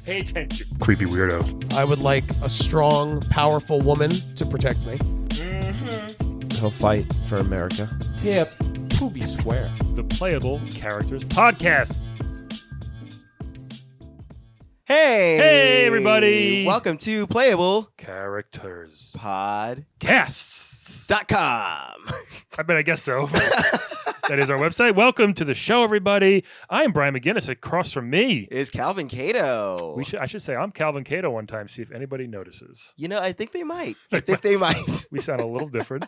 Pay attention, creepy weirdo. I would like a strong, powerful woman to protect me. He'll fight for America. Yeah, Poopy Square. The Playable Characters Podcast. Hey, everybody. Welcome to Playable Characters Podcasts.com. I guess so. That is our website. Welcome to the show, everybody. I am Brian McGinnis. Across from me is Calvin Cato. I should say I'm Calvin Cato one time, see if anybody notices. You know, I think they might. They might. We sound a little different.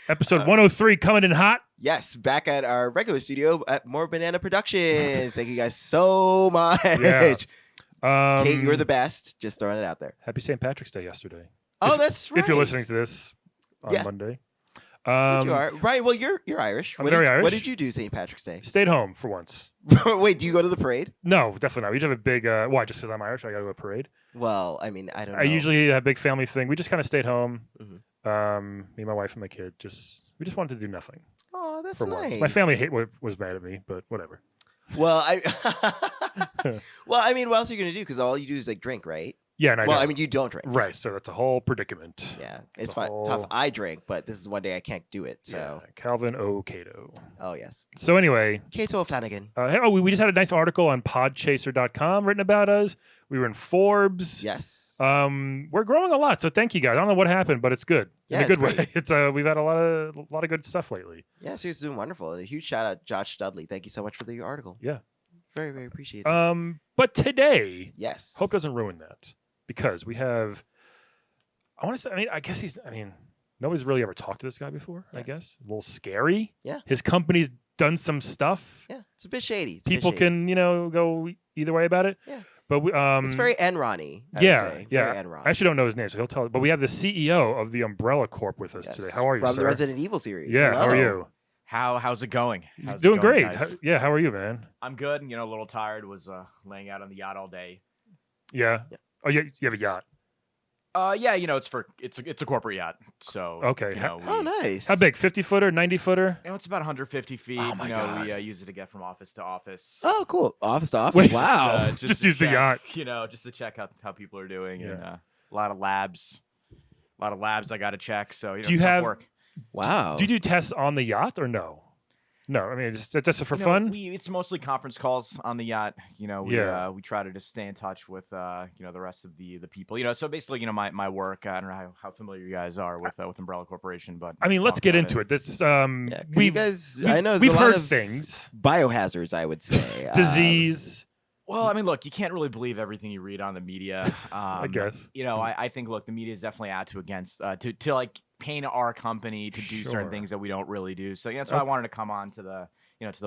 Episode 103 coming in hot. Yes, back at our regular studio at More Banana Productions. Thank you guys so much. Yeah. Kate, you're the best. Just throwing it out there. Happy St. Patrick's Day yesterday. Oh, that's right. If you're listening to this on Monday. You are. Right. Well, you're Irish. I'm very Irish. What did you do St. Patrick's Day? Stayed home for once. Wait, do you go to the parade? No, definitely not. We just have a big, why, just because I'm Irish, I got to go to a parade? Well, I mean, I don't know. I usually have a big family thing. We just kind of stayed home. Mm-hmm. Me, my wife, and my kid. We just wanted to do nothing. Oh, that's for nice. Once. My family was mad at me, but whatever. Well, I mean, what else are you going to do? Because all you do is like drink, right? Yeah, and I mean, you don't drink. Right, so that's a whole predicament. Yeah, it's tough. I drink, but this is one day I can't do it. So Calvin O. Cato. Oh, yes. So anyway. Cato Flanagan. We just had a nice article on podchaser.com written about us. We were in Forbes. Yes. We're growing a lot, so thank you guys. I don't know what happened, but it's good. Yeah, in a good way. It's we've had a lot of good stuff lately. Yeah, so it's been wonderful. And a huge shout out Josh Dudley. Thank you so much for the article. Yeah. Very, very appreciated. But today, yes. Hope doesn't ruin that. Because we have, nobody's really ever talked to this guy before, I guess. A little scary. Yeah. His company's done some stuff. Yeah, it's a bit shady. People can, go either way about it. Yeah. But it's very Enron-y, I would say. Yeah. Very Enron. I actually don't know his name, so he'll tell. But we have the CEO of the Umbrella Corp with us today. How are you, From sir? the Resident Evil series. Yeah, Hello. How are you? How's it going? Doing great. How are you, man? I'm good. A little tired. Was laying out on the yacht all day. Yeah. Oh, you have a yacht. Yeah, it's a corporate yacht. So okay. Nice. How big? 50-footer, 90-footer? It's about 150 feet. Oh my God. We use it to get from office to office. Oh, cool. Office to office. Wow. Just use the yacht. Just to check how people are doing, and a lot of labs. I got to check. So do you have work? Wow. Do you do tests on the yacht or no? No, I mean just for fun. It's mostly conference calls on the yacht. We try to just stay in touch with the rest of the people. So basically, my work. I don't know how familiar you guys are with Umbrella Corporation, but I mean, let's get into it. That's I know we've heard things. Biohazards, I would say. Disease. Well, I mean, look, you can't really believe everything you read on the media. I guess. I think, look, the media is definitely out to like paint our company to do certain things that we don't really do. So that's why I wanted to come on to the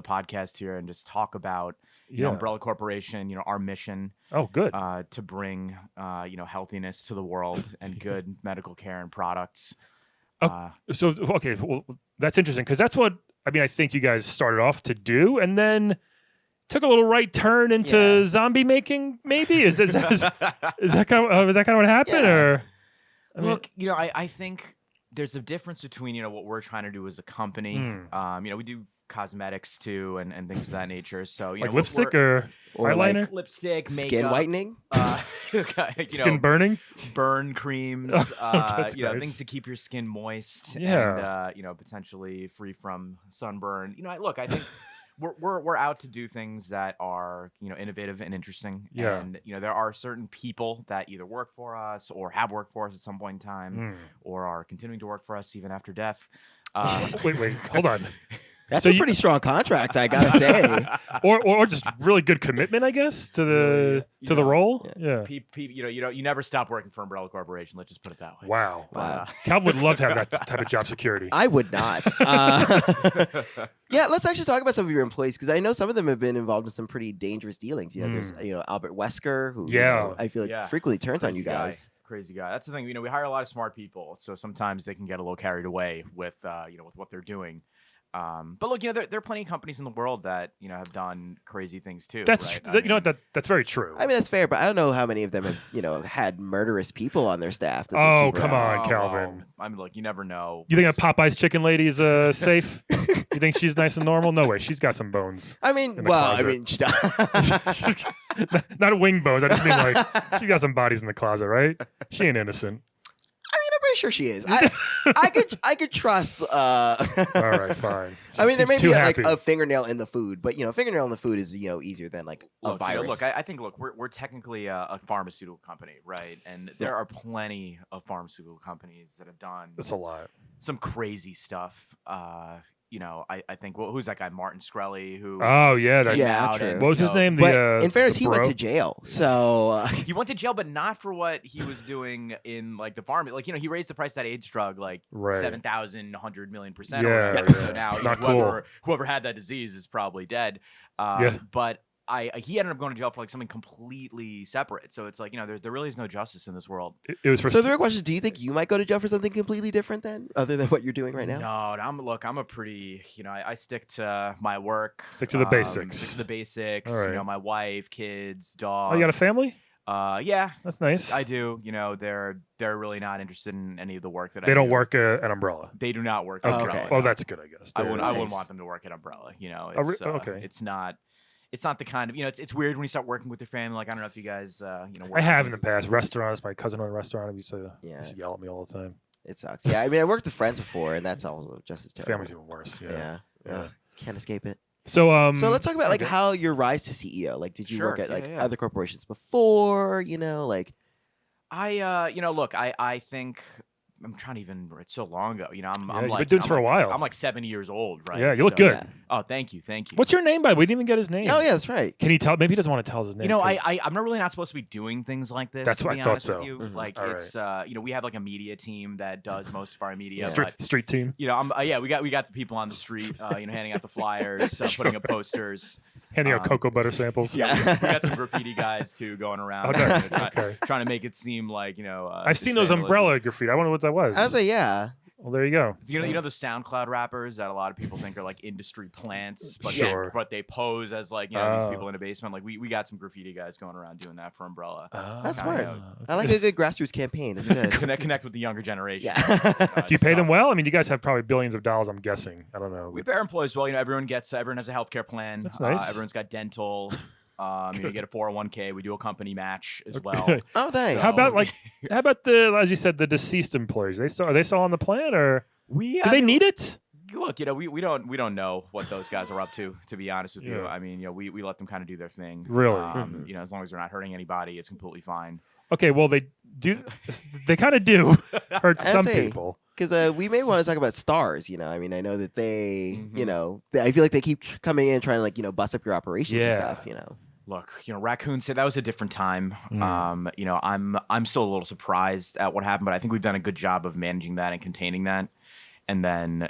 podcast here and just talk about Umbrella Corporation, our mission. Oh, good. To bring healthiness to the world and good medical care and products. Well, that's interesting because that's what I think you guys started off to do, and then took a little right turn into zombie making. Maybe is that kind of what happened? Yeah. Or look, I think there's a difference between what we're trying to do as a company. We do cosmetics too and things of that nature. So like lipstick or eyeliner, like lipstick, makeup, skin whitening, skin burning, burn creams, nice. Things to keep your skin moist and potentially free from sunburn. I think. We're out to do things that are innovative and interesting. Yeah. And there are certain people that either work for us or have worked for us at some point in time or are continuing to work for us even after death. Wait, hold on. That's a pretty strong contract, I gotta say. or just really good commitment, I guess, to the role. Yeah. You never stop working for Umbrella Corporation. Let's just put it that way. Wow. Calvin would love to have that type of job security. I would not. Yeah, let's actually talk about some of your employees because I know some of them have been involved in some pretty dangerous dealings. There's Albert Wesker, who I feel like frequently turns on you guys. Crazy guy. That's the thing. We hire a lot of smart people, so sometimes they can get a little carried away with with what they're doing. But look, there are plenty of companies in the world that have done crazy things too. That's right? That's very true. I mean, that's fair, but I don't know how many of them have had murderous people on their staff. Oh, come on, Calvin. I mean, look, you never know. You think that Popeye's chicken lady is safe? You think she's nice and normal? No way. She's got some bones. I mean, she does. Not wing bones. I just mean like she got some bodies in the closet, right? She ain't innocent. I mean, I'm pretty sure she is. I could trust. All right, fine. I mean, there may be like a fingernail in the food, but fingernail in the food is easier than like a virus. I think we're technically a pharmaceutical company, right? And there are plenty of pharmaceutical companies that have done. That's a lot. Some crazy stuff. I think who's that guy, Martin Shkreli, who? Oh yeah, true. What was his name? But in fairness, he went to jail. So he went to jail, but not for what he was doing in like the farm. Like he raised the price of that AIDS drug like 7,000, 100 million%. Yeah. So now whoever had that disease is probably dead. But he ended up going to jail for like something completely separate. So it's like there really is no justice in this world. It was so the real question: do you think you might go to jail for something completely different then, other than what you're doing right now? No, I'm a pretty I stick to my work. Stick to the basics. Stick to the basics. Right. My wife, kids, dog. Oh, you got a family? Yeah, that's nice. I do. They're really not interested in any of the work that they don't work at Umbrella. They do not work at Umbrella. Okay. Oh, that's good, I guess. I wouldn't want them to work at Umbrella. Okay. It's not the kind of it's weird when you start working with your family. Like I don't know if you guys work I have in the past. Restaurants. My cousin owned a restaurant. He used to yell at me all the time. It sucks. Yeah, I mean I worked with friends before, and that's also just as terrible. Family's even worse. Yeah. Can't escape it. So let's talk about like how your rise to CEO. Like, did you work at other corporations before? Like, I think. I'm trying to even. It's so long ago. I'm like been doing this for a while. I'm like 7 years old, right? Yeah, you look good. Yeah. Oh, thank you. What's your name, by the way? We didn't even get his name. Oh yeah, that's right. Can he tell? Maybe he doesn't want to tell us his name. I'm not really not supposed to be doing things like this. That's what I thought so. Mm-hmm. Like all it's we have like a media team that does most of our media. Street team. We got the people on the street. Handing out the flyers, putting up posters. Handing out cocoa butter samples. Yeah, we got some graffiti guys too going around, trying to make it seem like I've seen those umbrella graffiti. I wonder what that was. I was like, yeah. Well, there you go. You know the SoundCloud rappers that a lot of people think are like industry plants, but they pose as like these people in a basement. Like we got some graffiti guys going around doing that for Umbrella. That's smart. I like a good grassroots campaign. It's good. Connect with the younger generation. Yeah. Do you pay them well? I mean, you guys have probably billions of dollars. I'm guessing. I don't know. We pay our employees well. Everyone has a healthcare plan. That's nice. Everyone's got dental. You get a 401k. We do a company match as well. Oh, nice. How about the, as you said, the deceased employees? Are they still on the plan, or do they need it? Look, we don't know what those guys are up to be honest with you. I mean, we let them kind of do their thing. Really? As long as they're not hurting anybody, it's completely fine. Okay, well they kind of do hurt some people. Because we may want to talk about stars, I mean, I know that they, I feel like they keep coming in and trying to like, bust up your operations and stuff, Look, raccoons. That was a different time. I'm still a little surprised at what happened, but I think we've done a good job of managing that and containing that, and then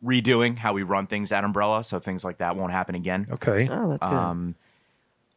redoing how we run things at Umbrella, so things like that won't happen again. Okay. Oh, that's good.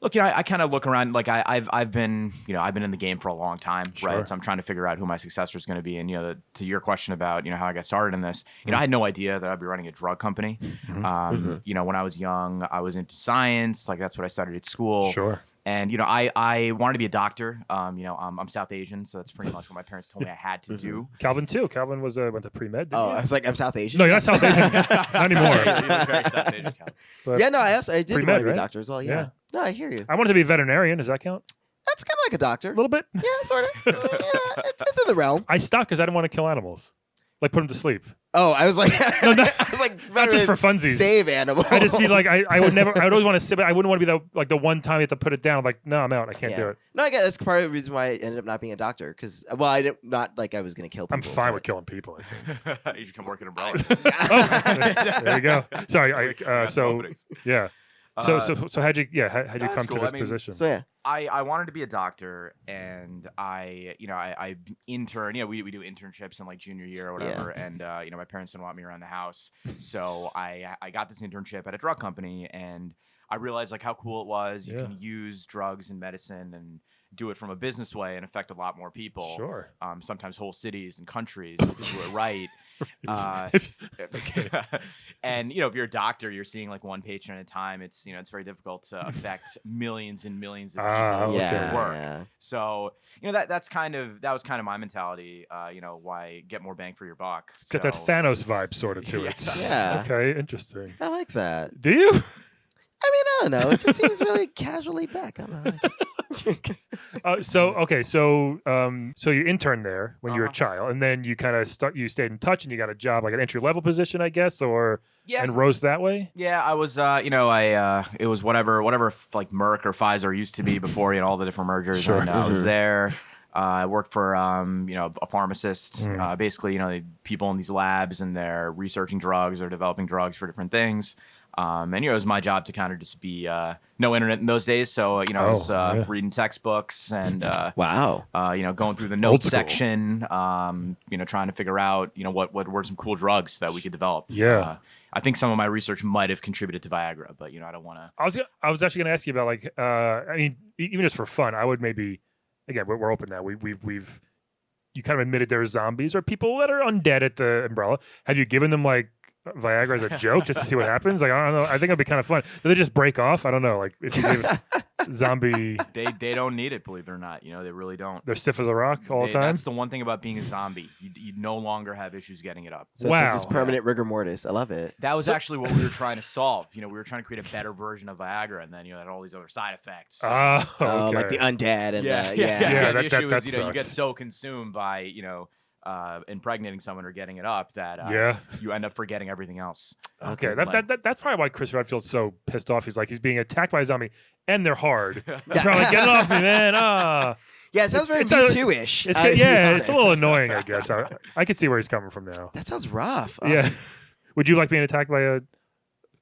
Look, I kind of look around. Like I've been in the game for a long time, Sure. right? So I'm trying to figure out who my successor is going to be. And to your question about how I got started in this, I had no idea that I'd be running a drug company. When I was young, I was into science. Like that's what I studied at school. Sure. And I wanted to be a doctor. I'm South Asian, so that's pretty much what my parents told me I had to do. Calvin too. Calvin went to pre-med. I was like, I'm South Asian. No, you're not South Asian. Not anymore. You're very South Asian, Calvin. Yeah, no, I did want to be a right? doctor as well. Yeah. No, I hear you. I wanted to be a veterinarian. Does that count? That's kind of like a doctor. A little bit. Yeah, sort of. It's in the realm. I stopped because I didn't want to kill animals, like put them to sleep. Oh, I was like, no, not just for funsies. Save animals. I just be like, I would never. I would always want to sit, but I wouldn't want to be the one time you have to put it down. I'm like, no, I'm out. I can't do it. No, I guess that's part of the reason why I ended up not being a doctor. Because I didn't not like I was going to kill people. I'm fine with killing people. I think. You should come work at Umbrella. There you go. Sorry. Yeah. So how'd you come to this position? So yeah, I wanted to be a doctor, and I intern. We do internships in like junior year or whatever, and my parents didn't want me around the house, so I got this internship at a drug company, and I realized like how cool it was. You can use drugs and medicine and do it from a business way and affect a lot more people. Sure. Sometimes whole cities and countries if you do it right. And if you're a doctor, you're seeing like one patient at a time. It's it's very difficult to affect millions and millions of people with your work. Yeah. So that was kind of my mentality. Why get more bang for your buck? It's got that Thanos vibe sort of to it. Yeah. Okay, interesting. I like that. Do you? I mean, I don't know. It just seems really casually back. I don't know. So you interned there when you were a child, and then you kind of you stayed in touch, and you got a job, like an entry level position, I guess, or and rose that way. Yeah, I was. It was whatever like Merck or Pfizer used to be before all the different mergers. Sure. And I was there. I worked for a pharmacist. Basically, people in these labs, and they're researching drugs or developing drugs for different things. And it was my job to kind of just be no internet in those days, so I was reading textbooks and going through the notes section, trying to figure out what were some cool drugs that we could develop. I think some of my research might have contributed to Viagra, but I don't want to. I was actually going to ask you about, like, I mean, even just for fun, I would maybe, again, we're open now. We've you kind of admitted there are zombies or people that are undead at the Umbrella. Have you given them like Viagra as a joke just to see what happens? Like, I don't know. I think it'd be kind of fun. Do they just break off? I don't know. Like, if you give zombie, they don't need it. Believe it or not, they really don't. They're stiff as a rock all the time. That's the one thing about being a zombie. You no longer have issues getting it up. So it's like this permanent rigor mortis. I love it. That was actually what we were trying to solve. We were trying to create a better version of Viagra, and then had all these other side effects. Oh, like the undead and the issue is you get so consumed by impregnating someone or getting it up that you end up forgetting everything else. Okay, that's probably why Chris Redfield's so pissed off. He's like, he's being attacked by a zombie, and they're hard. He's trying to get it off me, man. Yeah, it sounds very Me Too-ish. It's a little annoying, I guess. I could see where he's coming from now. That sounds rough. Yeah. Would you like being attacked by a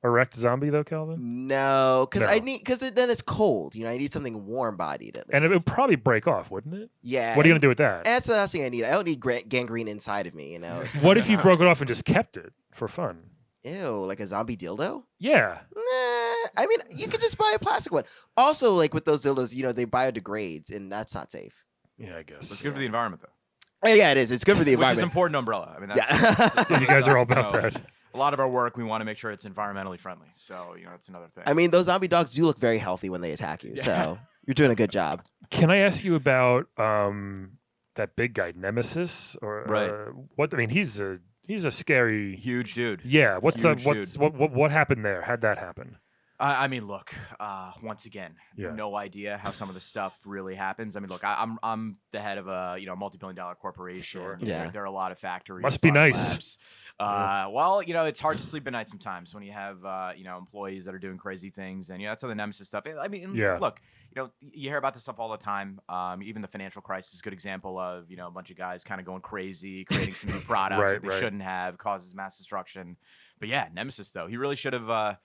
erect zombie though, Calvin? No, because then it's cold. I need something warm-bodied at least. And it would probably break off, wouldn't it? Yeah. What are you gonna do with that? That's the last thing I need. I don't need gangrene inside of me. What if you broke it off and just kept it for fun? Ew, like a zombie dildo? Yeah. I mean, you could just buy a plastic one. Also, like with those dildos, they biodegrade, and that's not safe. Yeah, I guess. It's good for the environment, though. Yeah, it is. It's good for the environment. Which is important to Umbrella. I mean, that's you guys are all about that. A lot of our work, we want to make sure it's environmentally friendly. So, that's another thing. I mean, those zombie dogs do look very healthy when they attack you. So you're doing a good job. Can I ask you about that big guy, Nemesis? Or what? I mean, he's a scary, huge dude. Yeah. What happened there? How'd that happen? I mean, look. Once again, no idea how some of the stuff really happens. I mean, look. I'm the head of a multi-billion-dollar corporation. Sure. There are a lot of factories. Must be nice. Labs. Well, it's hard to sleep at night sometimes when you have employees that are doing crazy things, and that's how the Nemesis stuff. I mean, look. You hear about this stuff all the time. Even the financial crisis is a good example of a bunch of guys kind of going crazy, creating some new products that they shouldn't have, causes mass destruction. But yeah, Nemesis though, he really should have.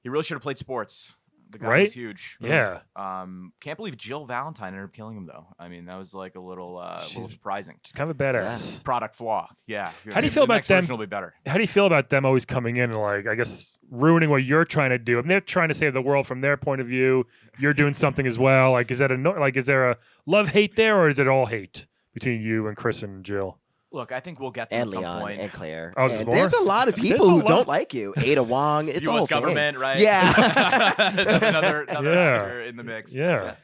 He really should have played sports. The guy was huge. Yeah. Can't believe Jill Valentine ended up killing him though. I mean, that was like a little surprising. She's kind of a badass. Yeah. Product flaw. Yeah. How do you feel about them? Will be better. How do you feel about them always coming in and like, I guess, ruining what you're trying to do? I mean, they're trying to save the world from their point of view. You're doing something as well. Like, is there a love-hate there, or is it all hate between you and Chris and Jill? Look, I think we'll get to and some Leon point. And Claire. Oh, and there's a lot of people who don't like you. Ada Wong. It's all government, thing. Right? Yeah. another factor in the mix. Yeah.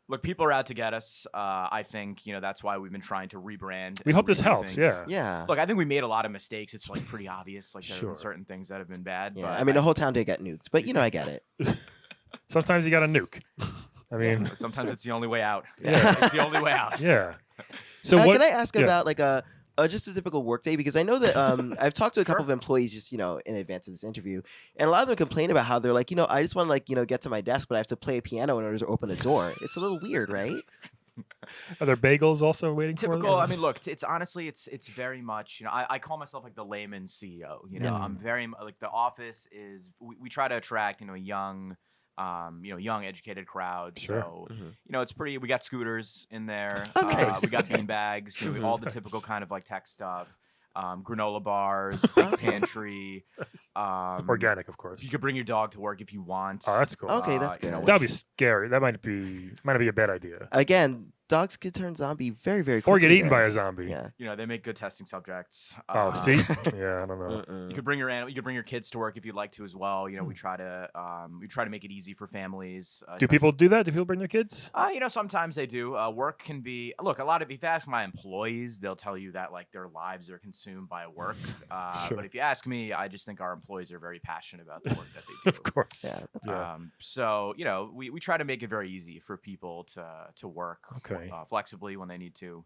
Look, people are out to get us. I think that's why we've been trying to rebrand. We hope this helps. Things. Yeah. Look, I think we made a lot of mistakes. It's like pretty obvious. Like there have been certain things that have been bad. Yeah. But I mean, the whole town did get nuked, but I get it. Sometimes you got to nuke. I mean, sometimes it's the only way out. Yeah. It's the only way out. Yeah. So can I ask about like just a typical workday? Because I know that I've talked to a couple of employees just in advance of this interview, and a lot of them complain about how they're like, I just want to get to my desk, but I have to play a piano in order to open a door. It's a little weird, right? Are there bagels also waiting for them? Typical. I mean, look, it's honestly, it's very much, I call myself like the layman CEO. I'm very like the office is. We try to attract young. Young educated crowd. Sure. So, it's pretty. We got scooters in there. Okay. We got bean bags. All the typical kind of like tech stuff. Granola bars, pantry. Organic, of course. You could bring your dog to work if you want. Oh, that's cool. Okay, that's good. That'd be scary. That might be a bad idea. Again, dogs could turn zombie very, very quickly. Or get eaten there. by a zombie. Yeah. They make good testing subjects. Oh, see? Yeah, I don't know. You could bring your kids to work if you'd like to as well. We try to make it easy for families. Do people do that? Do people bring their kids? Sometimes they do. Work can be a lot of. If you ask my employees, they'll tell you that like their lives are consumed by work. Sure. But if you ask me, I just think our employees are very passionate about the work that they do. Of course. Yeah. That's So we try to make it very easy for people to work flexibly when they need to.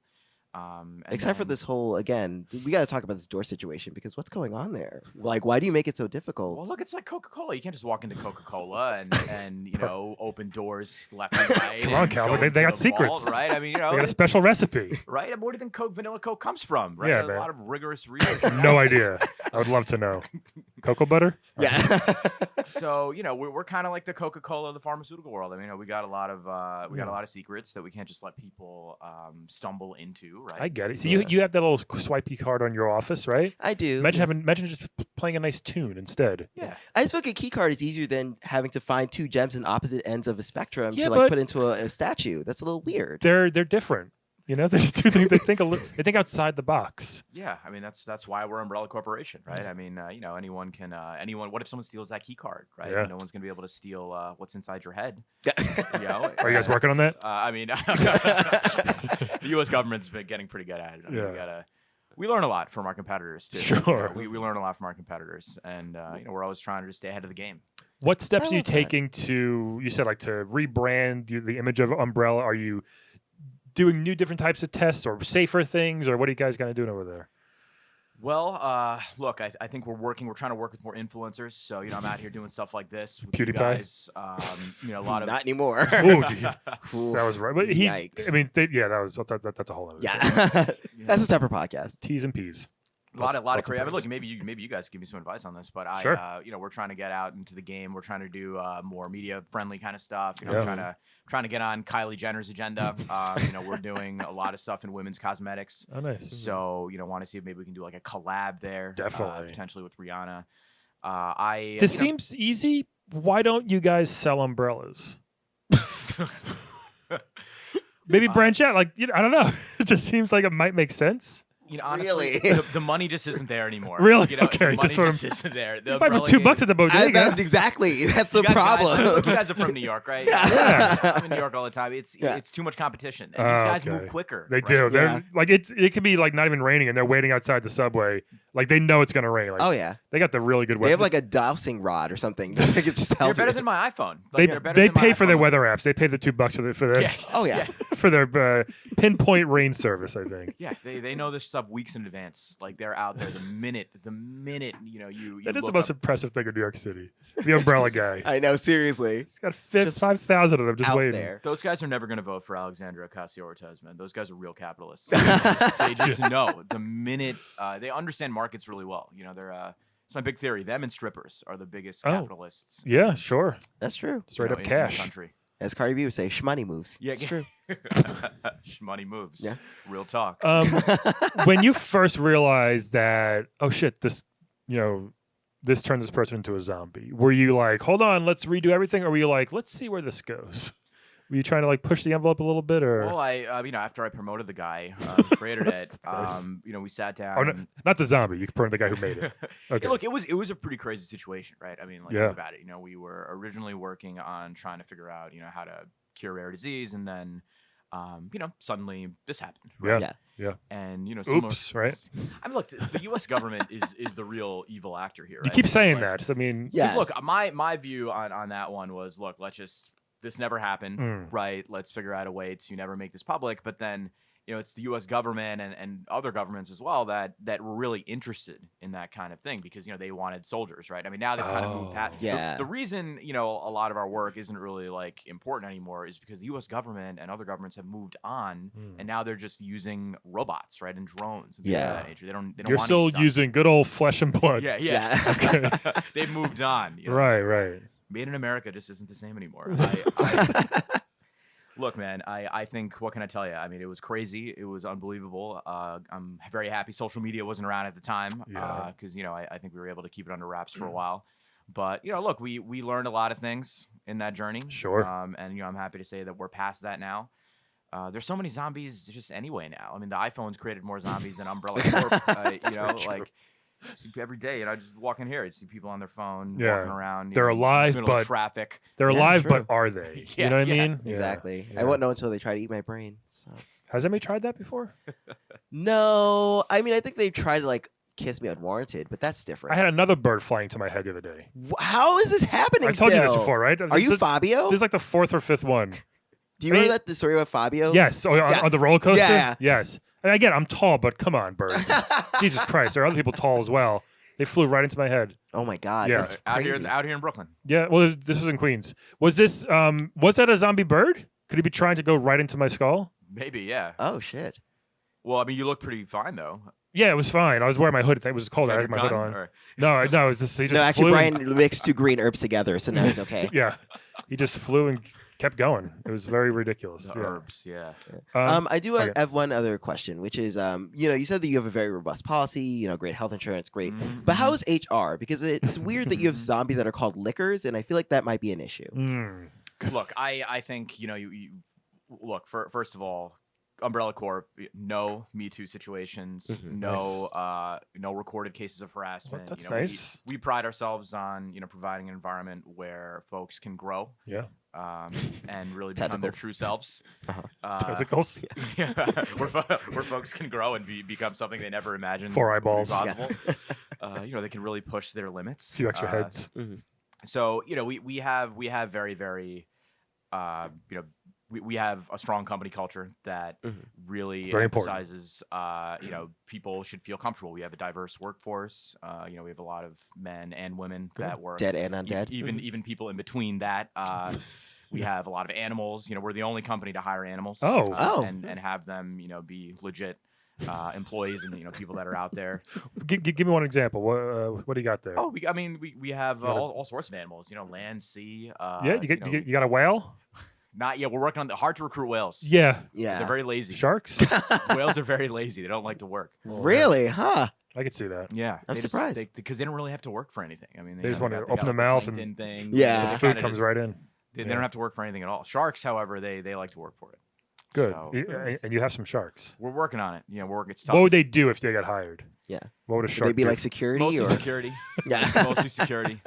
Except for this whole, again, we got to talk about this door situation because what's going on there? Like, why do you make it so difficult? Well, look, it's like Coca-Cola. You can't just walk into Coca-Cola and open doors left and right. Come on, Calvin. They got secrets. Right? I mean, they got a special recipe. Right? I mean, where do you think vanilla Coke comes from? Right? Yeah, a man. lot of rigorous research. No idea. I would love to know. Cocoa butter? Yeah. So we're kind of like the Coca-Cola of the pharmaceutical world. I mean, we got a lot of secrets that we can't just let people stumble into. Right? I get it. So you have that little swipey card on your office, right? I do. Imagine just playing a nice tune instead. Yeah. I just feel like a key card is easier than having to find two gems in opposite ends of a spectrum Yeah, to like put into a statue. That's a little weird. They're different. There's two things they think they think outside the box. Yeah, I mean that's why we're Umbrella Corporation, right? I mean, anyone can What if someone steals that key card, right? Yeah. No one's gonna be able to steal what's inside your head. Are you guys working on that? I mean, the U.S. government's been getting pretty good at it. I mean, we learn a lot from our competitors too. Sure. We learn a lot from our competitors, and we're always trying to stay ahead of the game. What steps are you love that. taking to? You said like to rebrand the image of Umbrella. Are you doing different types of tests or safer things, or what are you guys kind of doing over there? Well, look, I think we're trying to work with more influencers. So, I'm out here doing stuff like this with you PewDiePie? guys. A lot of Not anymore. Oh, that was right. But Yikes. I mean, that's a whole other thing. Yeah. That's a separate podcast. T's and P's. A lot of Lots crazy. I mean, praise. look, maybe you guys give me some advice on this, but Sure. we're trying to get out into the game. We're trying to do more media friendly kind of stuff. Yeah. Trying to get on Kylie Jenner's agenda. We're doing a lot of stuff in women's cosmetics. Oh, nice. So want to see if maybe we can do like a collab there. Definitely. Potentially with Rihanna. This seems easy. Why don't you guys sell umbrellas? Maybe branch out. Like, I don't know. It just seems like it might make sense. Honestly, Really? the money just isn't there anymore. Really? The Okay, money just sort of- isn't there. The You buy for umbrella $2 game- at the bodega. Exactly. That's the You guys- problem. you guys are from New York, right? Yeah. I'm in New York all the time. It's too much competition, and these guys move quicker. They right? do. They're Yeah. like it could be like not even raining, and they're waiting outside the subway. Like they know it's gonna rain. Like, Oh yeah. they got the really good They have weather. like a dowsing rod or something. It just You're tells better you. than my iPhone. Like, you're better they than my pay for their iPhone. weather apps. They pay the $2 for their Yeah. Oh yeah. for their pinpoint rain service. I think Yeah, they know this stuff weeks in advance. Like they're out there the minute you that is the look most up- impressive thing in New York City. The umbrella guy. I know. Seriously. He's got Just 5,000 of them just Out waiting. there. Those guys are never going to vote for Alexandria Ocasio-Cortez, man. Those guys are real capitalists. They just know the minute they understand markets really well. They're it's my big theory. Them and strippers are the biggest Oh. capitalists. Yeah, sure. That's true. Straight up in the cash. country. As Cardi B would say, shmoney moves. Yeah, It's true. Money moves. Yeah. Real talk. When you first realized that, oh shit, this turned this person into a zombie, were you like, hold on, let's redo everything, or were you like, let's see where this goes? Were you trying to like push the envelope a little bit, or Well, after I promoted the guy, created it, Nice. we sat down. oh, no, not the zombie? You burned the guy who made it. Okay. Yeah, look, it was a pretty crazy situation, right? I mean, like Yeah. think about it. We were originally working on trying to figure out, how to cure rare disease, and then, suddenly this happened. Right? Yeah. Yeah. And similar, Oops, right? I mean, look, the U.S. government is the real evil actor here. You Right? keep Because, saying like, that. I mean, Yes. Look, my view on that one was, look, this never happened, Mm. right? Let's figure out a way to never make this public. But then, it's the U.S. government and other governments as well that were really interested in that kind of thing because, they wanted soldiers, right? I mean, now they've kind of moved past. Yeah. The reason, a lot of our work isn't really like important anymore is because the U.S. government and other governments have moved on, Mm. and now they're just using robots, right, and drones and things Yeah. of that nature. They don't you're want still using good old flesh and blood. Yeah. Yeah. They've moved on. Right. Made in America just isn't the same anymore. Look, man, I think, what can I tell you? I mean, it was crazy. It was unbelievable. I'm very happy social media wasn't around at the time Yeah. because, I think we were able to keep it under wraps for a while. But, look, we learned a lot of things in that journey. Sure. And, I'm happy to say that we're past that now. there's so many zombies just anyway now. I mean, the iPhone's created more zombies than Umbrella Corp. Like see every day. I just walk in here, I see people on their phone walking around. They're alive, middle of but traffic. They're alive, true. but are they? You know what I mean? Exactly. Yeah. I won't know until they try to eat my brain. So. Has anybody tried that before? No, I mean I think they've tried to like kiss me unwarranted, but that's different. I had another bird flying to my head the other day. How is this happening? I told you this still? before, right? Are you Fabio? This is like the fourth or fifth one. Do you remember the story about Fabio? Yes. On the roller coaster? Yeah. Yes. And again, I'm tall, but come on, birds. Jesus Christ. There are other people tall as well. They flew right into my head. Oh my God. Yeah. That's Out crazy. here in Brooklyn. Yeah. Well, this was in Queens. Was this, was that a zombie bird? Could he be trying to go right into my skull? Maybe, yeah. Oh shit. Well, I mean, you look pretty fine though. Yeah, it was fine. I was wearing my hood. It was cold. I had my hood on. Or... No, it was just, he just No, actually, flew and- Brian mixed two green herbs together, so now it's okay. Yeah. He just flew and kept going. It was very ridiculous. The herbs, yeah. I do okay. have one other question, which is, you said that you have a very robust policy, great health insurance, great. But how is HR? Because it's weird that you have zombies that are called lickers, and I feel like that might be an issue. Look, I think you look first of all, Umbrella Corp, no Me Too situations, no recorded cases of harassment. That's nice. We pride ourselves on providing an environment where folks can grow. Yeah. And really become their true selves. Tentacles. Yeah, where folks can grow and become something they never imagined. 4 eyeballs. Possible. They can really push their limits. A few extra heads. So we have very very we have a strong company culture that really very emphasizes people should feel comfortable. We have a diverse workforce. We have a lot of men and women that work, dead and undead. Even people in between that. We have a lot of animals. We're the only company to hire animals. And have them be legit employees and people that are out there. Give me one example. What do you got there? Oh, we have all sorts of animals. Land, sea. You got a whale? Not yet. We're working on the hard to recruit whales. Yeah. They're very lazy. Sharks? Whales are very lazy. They don't like to work. Really? Huh? I could see that. Yeah, I'm surprised because they don't really have to work for anything. I mean, they just want to open the mouth and thing. Yeah, the food comes right in. They don't have to work for anything at all. Sharks, however, they like to work for it. Good. So, and you have some sharks. We're working on it. We're working. It's tough. What would they do if they got hired? Yeah. What would a shark Would they be do? like security? Mostly or? security. Yeah. Mostly security.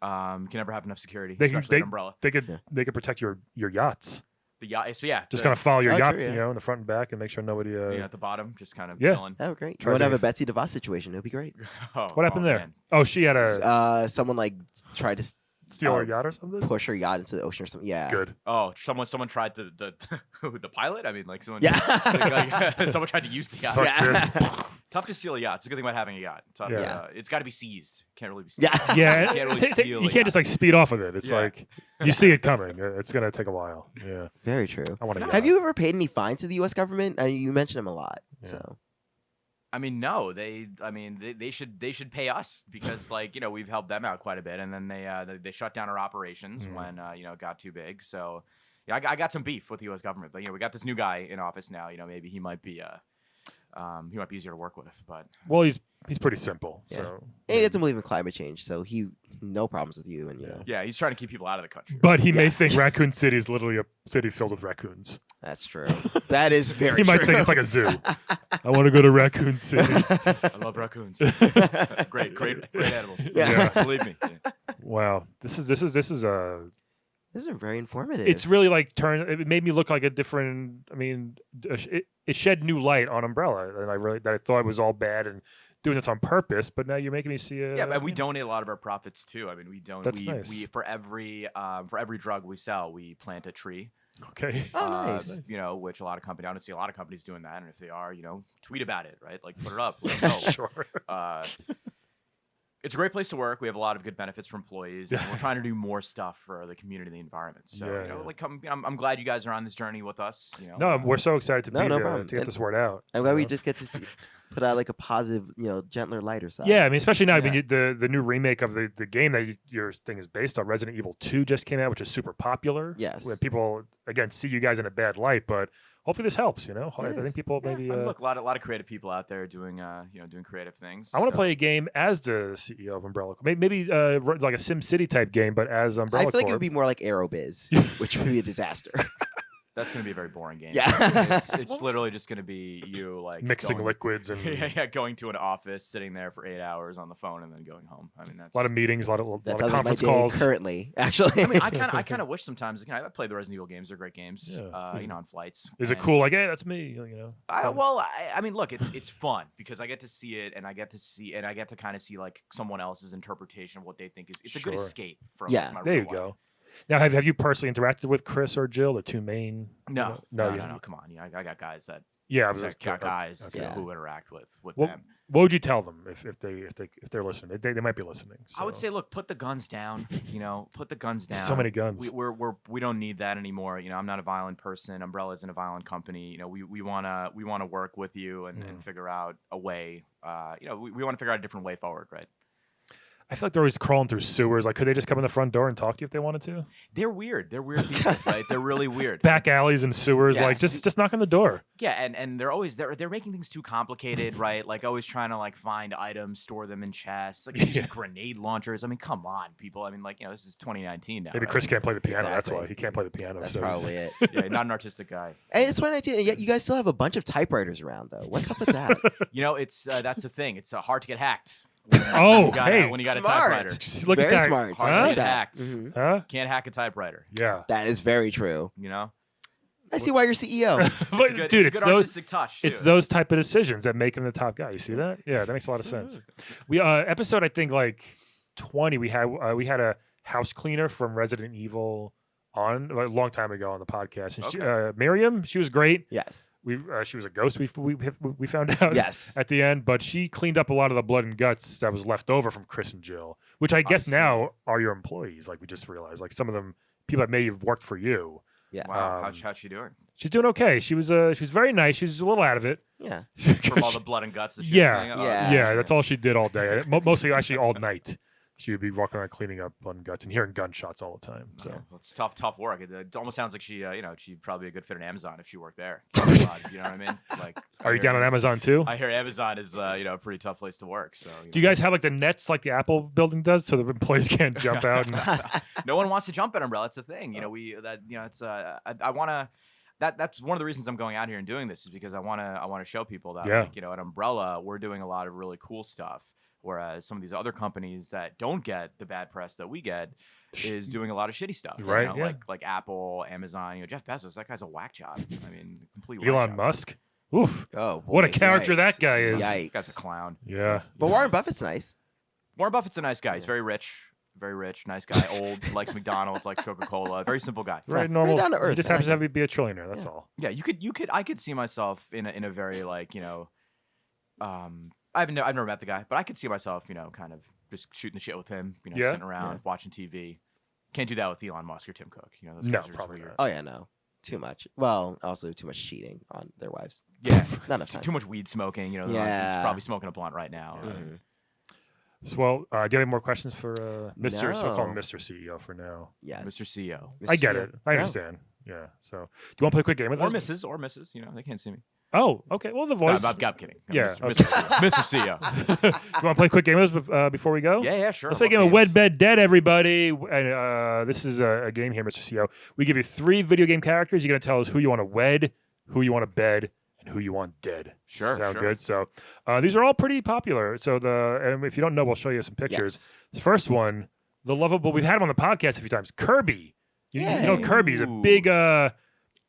Can never have enough security, They especially an umbrella. They could protect your yachts. The yacht, so yeah. Just kind of follow your yacht, true, yeah. in the front and back, and make sure nobody. At the bottom, just kind of Yeah. chilling. Oh, great. You Tries want to have to- a Betsy DeVos situation? It would be great. What happened there? Man. Oh, she had a Someone like tried to steal her yacht or something. push her yacht into the ocean or something. Yeah. Good. Oh, someone tried the pilot. I mean, like someone. Yeah. Someone tried to use the yacht. Fuck Yeah. this. Tough to steal a yacht. It's a good thing about having a yacht. Tough, Yeah. It's got to be seized. Can't really be seized. Yeah. Yeah, Can't really steal you a can't just like speed off with it. It's Yeah. like you see it coming. It's gonna take a while. Yeah, Very true. I want to. Have you ever paid any fines to the U.S. government? You mentioned them a lot. Yeah. So. I mean, no. They should pay us because we've helped them out quite a bit, and then they shut down our operations when it got too big. So yeah, I got some beef with the U.S. government, but we got this new guy in office now. Maybe he might be easier to work with, but Well, he's pretty simple. Yeah. So And he doesn't believe in climate change, so he no problems with you. And yeah, he's trying to keep people out of the country. But he may Yeah. think Raccoon City is literally a city filled with raccoons. that's true. That is very. He might true. think it's like a zoo. I want to go to Raccoon City. I love raccoons. great animals. Yeah. Believe me. Yeah. Wow, this is This is very informative. It's really like it made me look like a different. I mean, it shed new light on Umbrella, and I thought it was all bad and doing this on purpose. But now you're making me see a. Yeah, and we donate a lot of our profits too. I mean, That's we nice. for every drug we sell, we plant a tree. Okay. Oh, nice. Which I don't see a lot of companies doing that, and if they are, tweet about it, right? Like put it up. Let us know. Sure. It's a great place to work. We have a lot of good benefits for employees, and we're trying to do more stuff for the community and the environment. So, I'm glad you guys are on this journey with us. No, we're so excited to be no there problem. to get this word out. I'm glad we just get to put out like a positive, gentler, lighter side. Yeah, I mean, especially now. Yeah. I mean, the new remake of the game that your thing is based on, Resident Evil 2, just came out, which is super popular. Yes. When people again see you guys in a bad light, but hopefully this helps. I think people maybe. Look, a lot of creative people out there doing doing creative things. I want to play a game as the CEO of Umbrella. Maybe like a Sim City type game, but as Umbrella I feel like it Corp. would be more like Aerobiz, which would be a disaster. That's going to be a very boring game. Yeah. It's literally just going to be you like mixing going, liquids and going to an office, sitting there for 8 hours on the phone, and then going home. I mean, that's a lot of meetings, a lot of That conference sounds like my calls. day currently, actually. I mean, I kind of wish sometimes. I played the Resident Evil games; they're great games. Yeah. You know, on flights. Is it cool? Like, hey, that's me. You know. I mean, look, it's fun because I get to see it, and I get to kind of see like someone else's interpretation of what they think is. It's a good escape from. My there real you go. life. Now, have you personally interacted with Chris or Jill, the two main? No. Come on, I got guys that. Yeah, got guys okay. who interact with them. What would you tell them if they're listening? They might be listening. So. I would say, look, put the guns down. You know, put the guns down. So many guns. We don't need that anymore. You know, I'm not a violent person. Umbrella isn't a violent company. You know, we wanna work with you and figure out a way. You know, we want to figure out a different way forward, right? I feel like they're always crawling through sewers. Like, could they just come in the front door and talk to you if they wanted to? They're weird. They're weird people, right? They're really weird. Back alleys and sewers, like just knock on the door. Yeah, and they're always they're making things too complicated, right? Like always trying to like find items, store them in chests, like using grenade launchers. I mean, come on, people. I mean, like, you know, this is 2019 now. Maybe right? Chris can't play the piano. Exactly. That's why he can't play the piano. That's so probably it. Yeah, not an artistic guy. And it's 2019, and yet you guys still have a bunch of typewriters around, though. What's up with that? You know, it's that's the thing. It's hard to get hacked. Oh, when you got a typewriter. Look Very at that. smart. Hard I to like get that. hacked. Mhm. Huh? Can't hack a typewriter. Yeah. That is very true. You know, I see why you're CEO. But, dude, it's it's a good those. artistic touch. It's too. those type of decisions that make him the top guy. You see that? Yeah, that makes a lot of sense. We episode I think like 20. We had a house cleaner from Resident Evil on a long time ago on the podcast, and she, Miriam, she was great. Yes. She was a ghost. We found out. Yes. At the end, but she cleaned up a lot of the blood and guts that was left over from Chris and Jill, which I guess now are your employees. Like we just realized, like some of them people that may have worked for you. Yeah. Wow. How's she doing? She's doing okay. She was very nice. She was a little out of it. Yeah. From all the blood and guts. That she was cleaning up? Yeah. That's all she did all day. Mostly, actually, all night. She would be walking around cleaning up blood and guts and hearing gunshots all the time. So it's tough work. It almost sounds like she'd probably be a good fit in Amazon if she worked there. You know what I mean? Like, are you down on Amazon too? I hear Amazon is a pretty tough place to work. So do you guys have like the nets like the Apple building does, so the employees can't jump out? No one wants to jump at Umbrella. That's the thing. You know, I want to. That's one of the reasons I'm going out here and doing this is because I want to show people that like, you know, at Umbrella we're doing a lot of really cool stuff. Whereas some of these other companies that don't get the bad press that we get is doing a lot of shitty stuff. Right. You know, like Apple, Amazon, you know, Jeff Bezos, that guy's a whack job. I mean, completely. Elon Musk. Oof. Oh, boy, what a character yikes. that guy is. Yikes. That's a clown. Yeah. But Warren Buffett's nice. Warren Buffett's a nice guy. He's very rich, nice guy, old, likes McDonald's, likes Coca-Cola. Very simple guy. Right, normal. down to earth. He just happens to have to be a trillionaire. That's all. Yeah, I could see myself in a very like, you know, I've never met the guy, but I could see myself, you know, kind of just shooting the shit with him, you know, sitting around watching TV. Can't do that with Elon Musk or Tim Cook. You know, those guys are probably just weird. Oh, yeah, no. Too much. Well, also too much cheating on their wives. Yeah. Not enough time. Too much weed smoking. You know, he's probably smoking a blunt right now. Mhm. So, well, do you have any more questions for Mr. No. So I'll call him Mr. CEO for now. Yeah. Mr. CEO. I get it. I understand. Yeah. So, do you want to play a quick game with Or us? Mrs. You know, they can't see me. Oh, okay. Well, the voice. No, I'm kidding. Yeah, Mr. CEO. You want to play a quick game with us before we go? Yeah, sure. Let's play a game of Wed, Bed, Dead, everybody. And this is a game here, Mr. CEO. We give you 3 video game characters. You're going to tell us who you want to wed, who you want to bed, and who you want dead. Sure. Sound good? So these are all pretty popular. So and if you don't know, we'll show you some pictures. Yes. The first one, the lovable. We've had him on the podcast a few times. Kirby. You know Kirby's a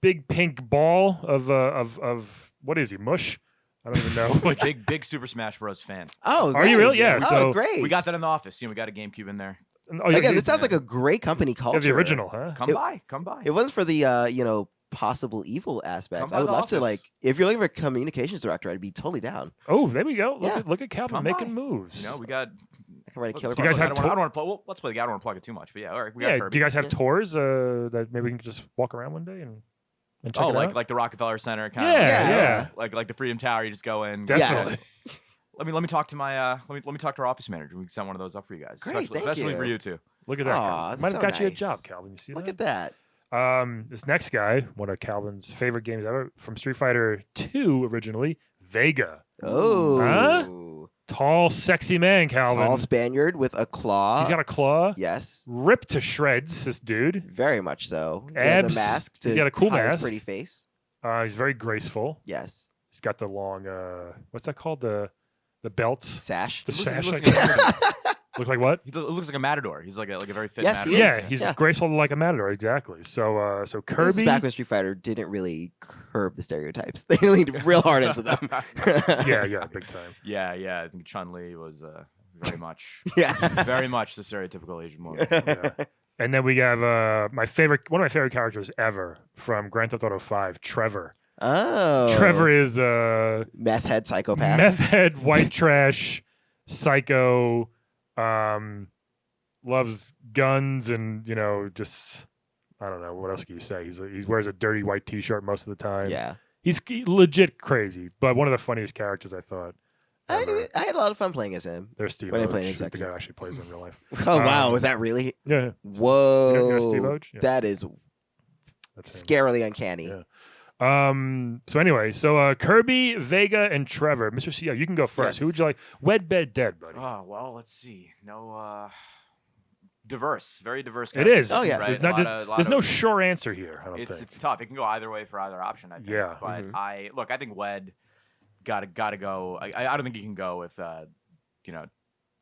big pink ball of what is he? Mush? I don't even know. Like big Super Smash Bros. Fan. Oh, Are you really? Yeah. Oh, So great. We got that in the office. You know, we got a GameCube in there. Again, this sounds like a great company culture. the original, huh? Come by. It wasn't for the possible evil aspects. I would love to if you're looking for a communications director, I'd be totally down. Oh, there we go. Yeah. Look at Calvin Come making by. moves. You know, we got. I can write a killer. Do you guys have I don't want to play. Well, let's play the guy. I don't want to plug it too much, but yeah. All right. We got Kirby. Do you guys have tours that maybe we can just walk around one day and check it out? like the Rockefeller Center kind Yeah, of. yeah. Like the Freedom Tower. You just go in. Definitely. Let me talk to my let me talk to our office manager. We can set one of those up for you guys. Great, especially you. for you too. Look at that. Aw, Calvin. Might have that's got so you a nice. job, Calvin. You see Look that? at that. This next guy, one of Calvin's favorite games ever, from Street Fighter 2 originally, Vega. Oh. Huh? Tall, sexy man, Calvin. Tall Spaniard with a claw. He's got a claw. Yes. Ripped to shreds, this dude. Very much so. He Abs. has a mask to He's got a cool hide his mask. pretty face. He's very graceful. Yes. He's got the long, what's that called? The belt? Sash. The sash. looks I guess. Look like what? He looks like a matador. He's like a very fit Yes, he matador. is. Yeah, he's Yeah. graceful like a matador, exactly. So This is Kirby. back when Street Fighter didn't really curb the stereotypes. They leaned real hard into them. yeah, big time. Yeah. I think Chun-Li was very much, Yeah. very much the stereotypical Asian woman. Yeah. And then we have one of my favorite characters ever from Grand Theft Auto 5, Trevor. Oh. Trevor is Meth head psychopath. meth head, white trash, psycho, loves guns, and just I don't know what else can you say. He wears a dirty white T-shirt most of the time. Yeah. He's legit crazy, but one of the funniest characters I thought. ever. I had a lot of fun playing as him. There's Steve when I Oge, played the guy executive. who actually plays him in real life. Oh wow, was that really? Yeah, Whoa. You know Steve Oge? Yeah. That is that's him. scarily uncanny. Yeah. So anyway, Kirby, Vega, and Trevor. Mr. CEO, you can go first. Yes. Who would you like? Wed, bed, dead, buddy. Oh well, let's see. No, very diverse. It is. Oh, yeah. There's, Right? there's no sure answer here. I don't think. It's tough. It can go either way for either option. I think. Yeah. But Mhm. I think Wed gotta go. I don't think you can go with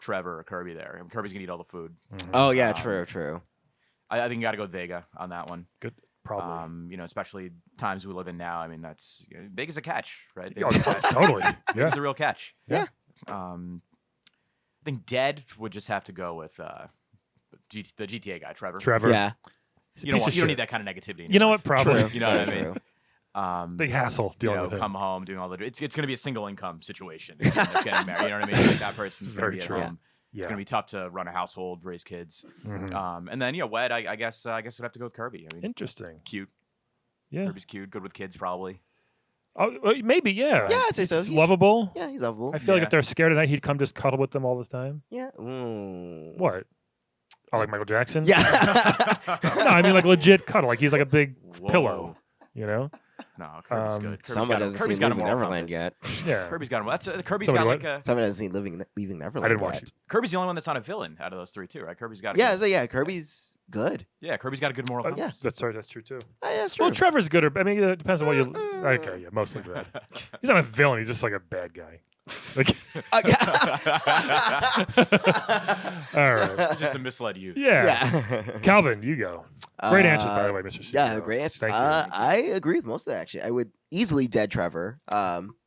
Trevor or Kirby there. I mean, Kirby's gonna eat all the food. Mhm. Oh yeah, Um, true. I think you gotta go with Vega on that one. Good. Probably. Especially times we live in now. I mean, that's Vega's a catch, right? Oh, Vega's a catch. totally. Yeah. Vega's a real catch. Yeah. I think dead would just have to go with the GTA guy, Trevor. Trevor. Yeah. He's a You don't piece of need shit. that kind of negativity. In You know your what? life. Probably. True. You know what I Very mean? true. Big hassle dealing with him. come home doing all the. It's gonna be a single income situation. It's getting married. You know what I mean? Like that person's gonna Very be at true. home. It's Yeah. gonna be tough to run a household, raise kids. Mhm. And then Wed. I guess we'd have to go with Kirby. I mean, Interesting. cute. Yeah. Kirby's cute. Good with kids, probably. Oh, maybe. Yeah. Yeah, I'd say so. He's He's- lovable. Yeah, he's lovable. I feel like Yeah. if they're scared of that, he'd come just cuddle with them all the time. Yeah. Mm. What? Oh, like Michael Jackson? Yeah. No, I mean like legit cuddle. Like he's like a big Whoa. pillow. You know? No, Kirby's good. Kirby's Someone doesn't Kirby's see got a Leaving moral Neverland compass. yet. Yeah. Kirby's got him. Kirby's Somebody got what? like a. Someone hasn't seen Leaving Neverland I didn't watch yet. it. Kirby's the only one that's not a villain out of those three too, right? Kirby's got. Yeah, so yeah, Kirby's good. Yeah, Kirby's got a good moral Oh, compass. yeah. That's true too. Yeah, that's true. Well, Trevor's good, or I mean, it depends on what you. Okay, yeah, mostly bad. He's not a villain. He's just like a bad guy. Like, all right. Just a misled youth. Yeah. Yeah. Calvin, you go. Great answers, by the way, Mr. CEO. Yeah, great answer. Thank you. I agree with most of that actually. I would easily dead Trevor.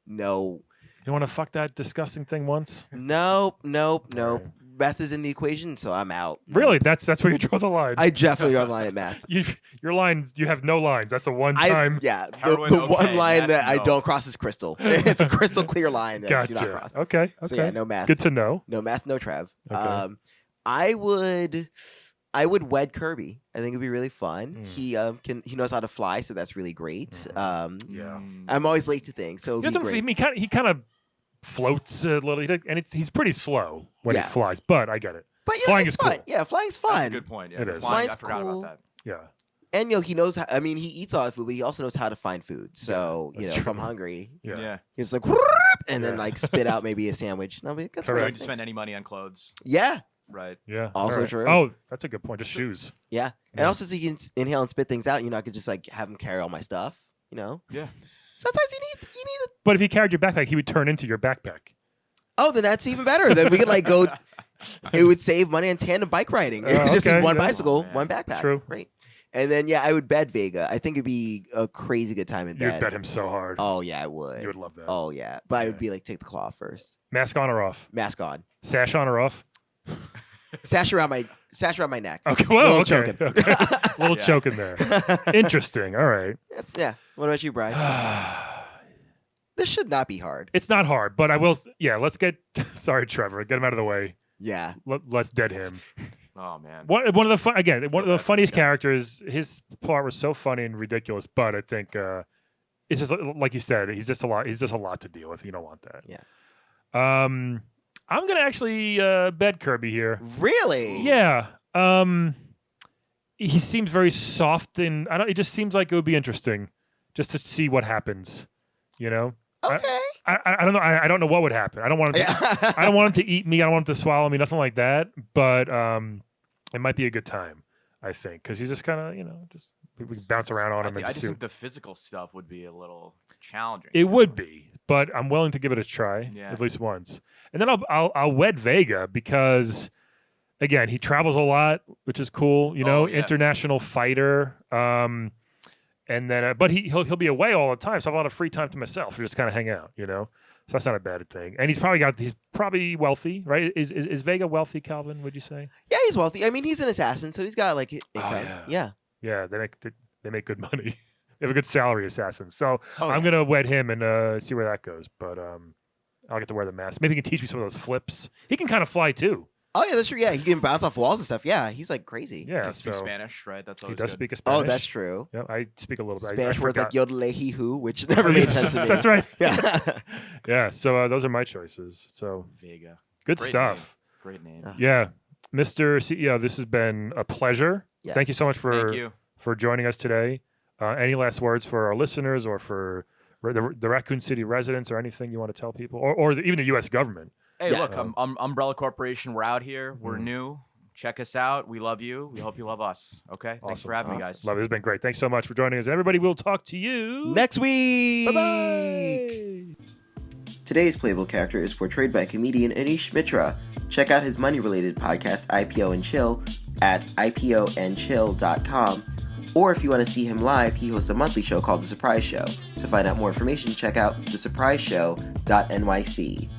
No. You want to fuck that disgusting thing once? Nope. Right. Meth is in the equation, so I'm out. Really? That's where you draw the line. I definitely draw the line at math. Your lines. You have no lines. That's a one-time. Yeah, Heroin, the one okay, line meth, that I no. don't cross is crystal. It's a crystal clear line that I do not Gotcha. cross. Okay. So yeah, no math. Good to know. No math, no Trev. Okay. I would wed Kirby. I think it'd be really fun. Mm. He knows how to fly, so that's really great. Mhm. Yeah. Mm. I'm always late to things, so He it'd be doesn't. great. He kind of floats a little, and he's pretty slow when Yeah. he flies. But I get it. But Flying it's is cool. fun. Yeah, flying's That's a fun. good point. Yeah, It the is. flying, I Flying's forgot cool. about that. Yeah. And he knows how, I mean, he eats a lot of food, but he also knows how to find food. So, that's if I'm true. hungry, Yeah. he's like, "Whoop," and then Yeah. like spit out maybe a sandwich. And I'll be like, that's You Correct. don't great. need to spend any money on clothes, Yeah. right? Yeah. Also All right. true. Oh, that's a good point. Just shoes. Yeah. Yeah. And also, so he can inhale and spit things out. I could just like have him carry all my stuff. Yeah. Sometimes you need a. But if he carried your backpack, he would turn into your backpack. Oh, then that's even better. Then we could like go. It would save money on tandem bike riding. Just okay, one yeah. bicycle, Oh, man. one backpack. True. Great. And then I would bed Vega. I think it'd be a crazy good time in You'd bed. bet him so hard. Oh yeah, I would. You would love that. Oh yeah, but I would Yeah. be like take the claw first. Mask on or off? Mask on. Sash on or off? Sash around my neck. Okay. Well, Little okay. choking. Okay. Little Yeah. choking there. Interesting. All right. Yeah. What about you, Brian? This should not be hard. It's not hard, but I will. Yeah. Let's get. Sorry, Trevor. Get him out of the way. Yeah. Let's dead him. Oh man. One of the one of the That's funniest good. characters. His part was so funny and ridiculous, but I think it's just like you said. He's just a lot. He's just a lot to deal with. You don't want that. Yeah. I'm gonna actually bed Kirby here. Really? Yeah. He seems very soft, and it just seems like it would be interesting, just to see what happens. You know. Okay. I don't know. I don't know what would happen. I don't want him to, I don't want him to eat me. I don't want him to swallow me. Nothing like that. But it might be a good time, I think, because he's just kind of, just we can bounce around on him. I just think the physical stuff would be a little challenging. It would be, but I'm willing to give it a try at least once. And then I'll wed Vega because, again, he travels a lot, which is cool. International fighter. And then, but he'll be away all the time, so I have a lot of free time to myself to just kind of hang out. So that's not a bad thing. And he's probably wealthy, right? Is Vega wealthy, Calvin? Would you say? Yeah, he's wealthy. I mean, he's an assassin, so he's got like income. Yeah. They make good money. They have a good salary, assassins. So I'm gonna wed him and see where that goes. But I'll get to wear the mask. Maybe he can teach me some of those flips. He can kind of fly too. Oh yeah, that's true. Yeah, he can bounce off walls and stuff. Yeah, he's like crazy. Yeah, he speaks Spanish, right? That's always he does good. speak a Spanish. Oh, that's true. Yeah, I speak a little bit. Spanish words like yodelehi hu, which never made sense to me. That's right. Yeah. Yeah. So those are my choices. So Vega. Good Great stuff. Name. Great name. Yeah, Mr. CEO, this has been a pleasure. Yes. Thank you so much for joining us today. Any last words for our listeners or for the Raccoon City residents or anything you want to tell people, or even the U.S. government? Hey, look, Umbrella Corporation. We're out here. We're new. Check us out. We love you. We hope you love us. Okay. Awesome. Thanks for having me, guys. Love it. It's been great. Thanks so much for joining us. Everybody, we'll talk to you next week. Bye-bye. Today's playable character is portrayed by comedian Anish Mitra. Check out his money-related podcast, IPO and Chill, at ipoandchill.com. Or if you want to see him live, he hosts a monthly show called The Surprise Show. To find out more information, check out thesurpriseshow.nyc.